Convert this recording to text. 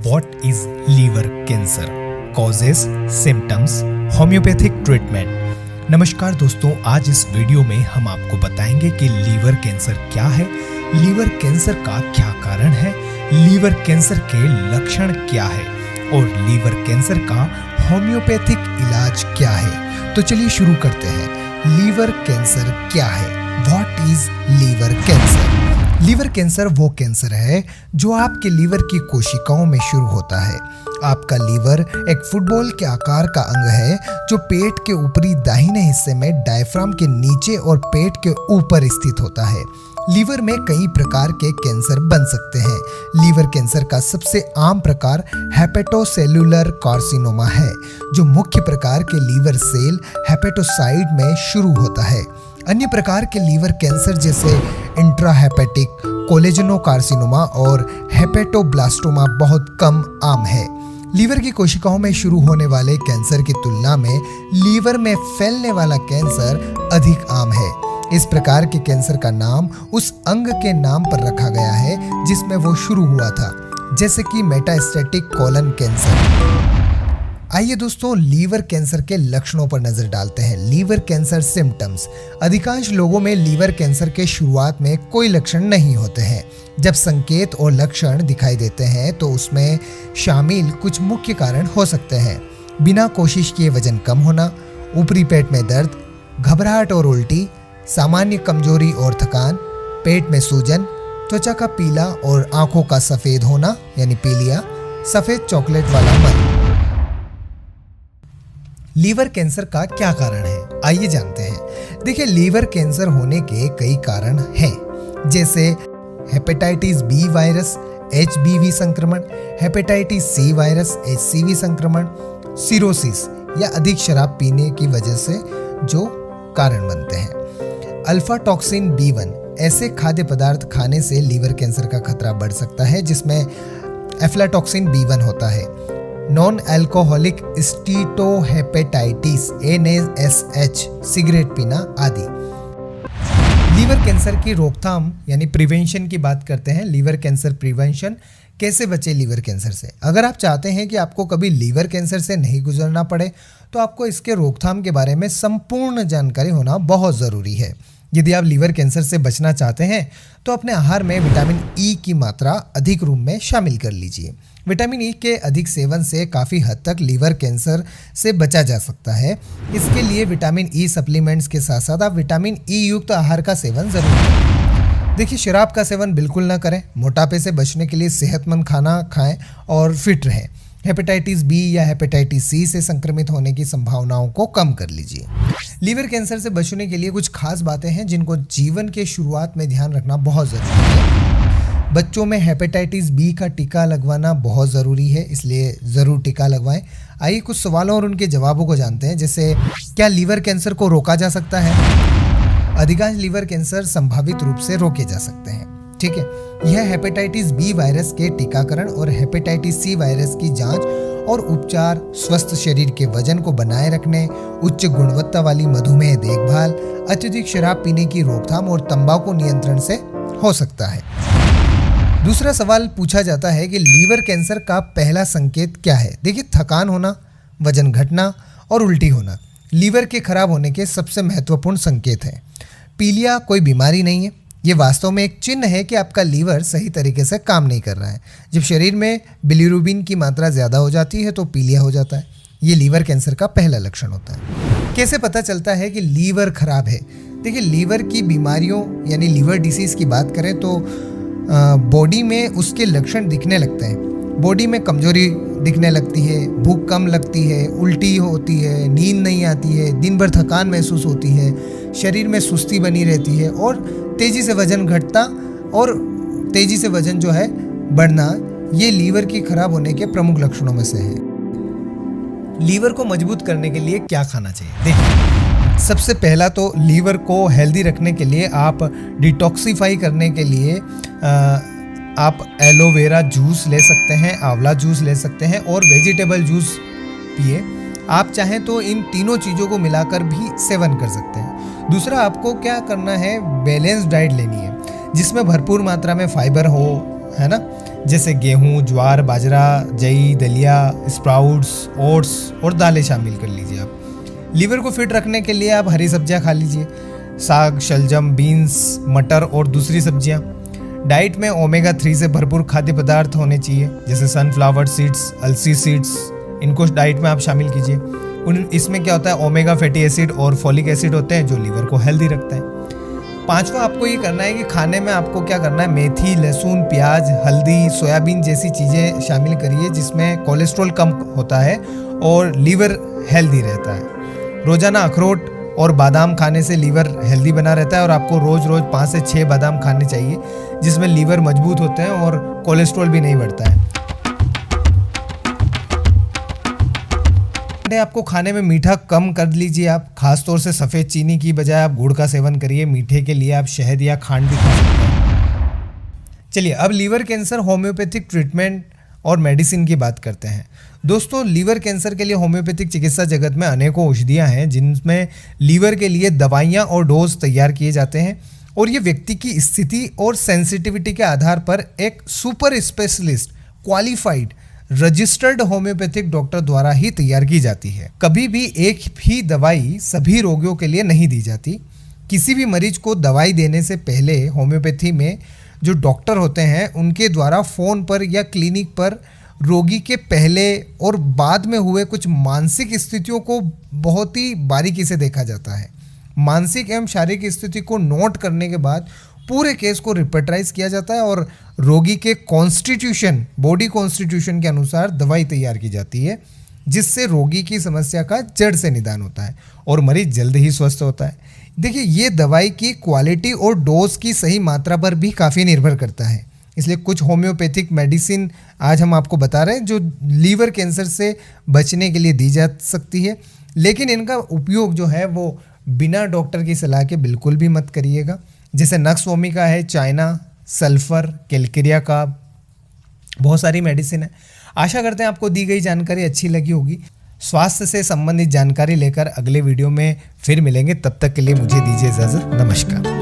What is liver cancer, causes, symptoms, homeopathic treatment. नमस्कार दोस्तों, आज इस वीडियो में हम आपको बताएंगे कि लीवर कैंसर क्या है, लीवर कैंसर का क्या कारण है, लीवर कैंसर के लक्षण क्या है और लीवर कैंसर का होम्योपैथिक इलाज क्या है। तो चलिए शुरू करते हैं। लीवर कैंसर क्या है? What is liver cancer? Liver cancer वो कैंसर है जो आपके लीवर की कोशिकाओं में शुरू होता है। आपका लीवर एक फुटबॉल के आकार का अंग है जो पेट के ऊपरी दाहिने हिस्से में डायफ्राम के नीचे और पेट के ऊपर स्थित होता है। लीवर में कई प्रकार के कैंसर बन सकते हैं। लीवर कैंसर का सबसे आम प्रकार हेपेटोसेल्युलर कार्सिनोमा है, जो मुख्य प्रकार के लीवर सेल हेपेटोसाइट में शुरू होता है। अन्य प्रकार के लीवर कैंसर जैसे इंट्राहेपेटिक कोलेजनोकार्सिनोमा और हेपेटोब्लास्टोमा बहुत कम आम है। लीवर की कोशिकाओं में शुरू होने वाले कैंसर की तुलना में लीवर में फैलने वाला कैंसर अधिक आम है। इस प्रकार के कैंसर का नाम उस अंग के नाम पर रखा गया है जिसमें वो शुरू हुआ था, जैसे कि मेटास्टेटिक कोलन कैंसर। आइए दोस्तों, लीवर कैंसर के लक्षणों पर नजर डालते हैं। Liver cancer symptoms. अधिकांश लोगों में लीवर कैंसर के शुरुआत में कोई लक्षण नहीं होते हैं। जब संकेत और लक्षण दिखाई देते हैं तो उसमें शामिल कुछ मुख्य कारण हो सकते हैं। बिना कोशिश किए वजन कम होना, ऊपरी पेट में दर्द, घबराहट और उल्टी, सामान्य कमजोरी और थकान, पेट में सूजन, त्वचा का पीला और आंखों का सफेद होना यानी पीलिया, सफेद चॉकलेट वाला मन। लीवर कैंसर का क्या कारण है, आइए जानते हैं। देखिए, लीवर कैंसर होने के कई कारण हैं, जैसे हेपेटाइटिस बी वायरस, एचबीवी संक्रमण, हेपेटाइटिस सी वायरस, एचसीवी संक्रमण, सिरोसिस या अधिक शराब पीने की वजह से जो कारण बनते हैं। अल्फा टॉक्सिन B1, ऐसे खाद्य पदार्थ खाने से लीवर कैंसर का खतरा बढ़ सकता है जिसमें एफ्लाटॉक्सिन B1 होता है। Non alcoholic steatohepatitis NaSH, cigarette पीना आदि। लीवर कैंसर की रोकथाम यानी प्रिवेंशन की बात करते हैं। लीवर कैंसर प्रिवेंशन, कैसे बचे लीवर कैंसर से। अगर आप चाहते हैं कि आपको कभी लीवर कैंसर से नहीं गुजरना पड़े तो आपको इसके रोकथाम के बारे में संपूर्ण जानकारी होना बहुत ज़रूरी है। यदि आप लीवर कैंसर से बचना चाहते हैं तो अपने आहार में विटामिन ई की मात्रा अधिक रूप में शामिल कर लीजिए। विटामिन ई के अधिक सेवन से काफ़ी हद तक लीवर कैंसर से बचा जा सकता है। इसके लिए विटामिन ई सप्लीमेंट्स के साथ साथ आप विटामिन ई युक्त आहार का सेवन ज़रूर करें। देखिए, शराब का सेवन बिल्कुल ना करें। मोटापे से बचने के लिए सेहतमंद खाना खाएं और फिट रहें। हेपेटाइटिस बी या हेपेटाइटिस सी से संक्रमित होने की संभावनाओं को कम कर लीजिए। लीवर कैंसर से बचने के लिए कुछ खास बातें हैं जिनको जीवन के शुरुआत में ध्यान रखना बहुत ज़रूरी है। बच्चों में हेपेटाइटिस बी का टीका लगवाना बहुत ज़रूरी है, इसलिए ज़रूर टीका लगवाएं। आइए कुछ सवालों और उनके जवाबों को जानते हैं, जैसे क्या लीवर कैंसर को रोका जा सकता है? अधिकांश लीवर कैंसर संभावित रूप से रोके जा सकते हैं, ठीक है। यह हेपेटाइटिस बी वायरस के टीकाकरण और हेपेटाइटिस सी वायरस की जांच और उपचार, स्वस्थ शरीर के वजन को बनाए रखने, उच्च गुणवत्ता वाली मधुमेह देखभाल, अत्यधिक शराब पीने की रोकथाम और तंबाकू नियंत्रण से हो सकता है। दूसरा सवाल पूछा जाता है कि लीवर कैंसर का पहला संकेत क्या है? देखिए, थकान होना, वजन घटना और उल्टी होना लीवर के खराब होने के सबसे महत्वपूर्ण संकेत हैं। पीलिया कोई बीमारी नहीं है, ये वास्तव में एक चिन्ह है कि आपका लीवर सही तरीके से काम नहीं कर रहा है। जब शरीर में बिलिरुबिन की मात्रा ज़्यादा हो जाती है तो पीलिया हो जाता है। ये लीवर कैंसर का पहला लक्षण होता है। कैसे पता चलता है कि लीवर खराब है? देखिए, लीवर की बीमारियों यानी लीवर डिसीज़ की बात करें तो बॉडी में उसके लक्षण दिखने लगते हैं। बॉडी में कमजोरी दिखने लगती है, भूख कम लगती है, उल्टी होती है, नींद नहीं आती है, दिन भर थकान महसूस होती है, शरीर में सुस्ती बनी रहती है और तेज़ी से वजन घटता और तेज़ी से वजन जो है बढ़ना, ये लीवर की खराब होने के प्रमुख लक्षणों में से है। लीवर को मजबूत करने के लिए क्या खाना चाहिए? देखिए, सबसे पहला तो लीवर को हेल्दी रखने के लिए आप डिटॉक्सिफाई करने के लिए आप एलोवेरा जूस ले सकते हैं, आंवला जूस ले सकते हैं और वेजिटेबल जूस पिए। आप चाहें तो इन तीनों चीज़ों को मिलाकर भी सेवन कर सकते हैं। दूसरा, आपको क्या करना है, बैलेंस डाइट लेनी है जिसमें भरपूर मात्रा में फाइबर हो, है ना, जैसे गेहूँ, ज्वार, बाजरा, जई, दलिया, स्प्राउट्स, ओट्स और दालें शामिल कर लीजिए आप। लीवर को फिट रखने के लिए आप हरी सब्जियां खा लीजिए, साग, शलजम, बीन्स, मटर और दूसरी सब्जियां। डाइट में ओमेगा 3 से भरपूर खाद्य पदार्थ होने चाहिए, जैसे सनफ्लावर सीड्स, अलसी सीड्स, इनको डाइट में आप शामिल कीजिए। इसमें क्या होता है, ओमेगा फैटी एसिड और फॉलिक एसिड होते हैं जो लीवर को हेल्दी रखते हैं। पांचवा आपको ये करना है कि खाने में आपको क्या करना है, मेथी, लहसुन, प्याज, हल्दी, सोयाबीन जैसी चीज़ें शामिल करिए जिसमें कोलेस्ट्रॉल कम होता है और लीवर हेल्दी रहता है। रोजाना अखरोट और बादाम खाने से लीवर हेल्दी बना रहता है और आपको रोज रोज 5 से 6 बादाम खाने चाहिए जिसमें लीवर मजबूत होते हैं और कोलेस्ट्रॉल भी नहीं बढ़ता है। आपको खाने में मीठा कम कर लीजिए आप, खास तौर से सफ़ेद चीनी की बजाय आप गुड़ का सेवन करिए। मीठे के लिए आप शहद या खांड भी खा सकते हैं। चलिए अब लीवर कैंसर होम्योपैथिक ट्रीटमेंट और मेडिसिन की बात करते हैं। दोस्तों, लीवर कैंसर के लिए होम्योपैथिक चिकित्सा जगत में अनेकों औषधियाँ हैं जिनमें लीवर के लिए दवाइयाँ और डोज तैयार किए जाते हैं और ये व्यक्ति की स्थिति और सेंसिटिविटी के आधार पर एक super specialist qualified registered homeopathic doctor द्वारा ही तैयार की जाती है। कभी भी एक भी दवाई सभी रोगियों के लिए नहीं दी जाती। किसी भी मरीज को दवाई देने से पहले होम्योपैथी में जो डॉक्टर होते हैं उनके द्वारा फ़ोन पर या क्लिनिक पर रोगी के पहले और बाद में हुए कुछ मानसिक स्थितियों को बहुत ही बारीकी से देखा जाता है। मानसिक एवं शारीरिक स्थिति को नोट करने के बाद पूरे केस को रिपोर्टराइज किया जाता है और रोगी के कॉन्स्टिट्यूशन, बॉडी कॉन्स्टिट्यूशन के अनुसार दवाई तैयार की जाती है जिससे रोगी की समस्या का जड़ से निदान होता है और मरीज जल्द ही स्वस्थ होता है। देखिए, ये दवाई की क्वालिटी और डोज की सही मात्रा पर भी काफ़ी निर्भर करता है। इसलिए कुछ होम्योपैथिक मेडिसिन आज हम आपको बता रहे हैं जो लीवर कैंसर से बचने के लिए दी जा सकती है, लेकिन इनका उपयोग जो है वो बिना डॉक्टर की सलाह के बिल्कुल भी मत करिएगा। जैसे नक्स वोमिका है, चाइना, सल्फर, कैलकेरिया का, बहुत सारी मेडिसिन है। आशा करते हैं आपको दी गई जानकारी अच्छी लगी होगी। स्वास्थ्य से संबंधित जानकारी लेकर अगले वीडियो में फिर मिलेंगे, तब तक के लिए मुझे दीजिए इजाज़त। नमस्कार।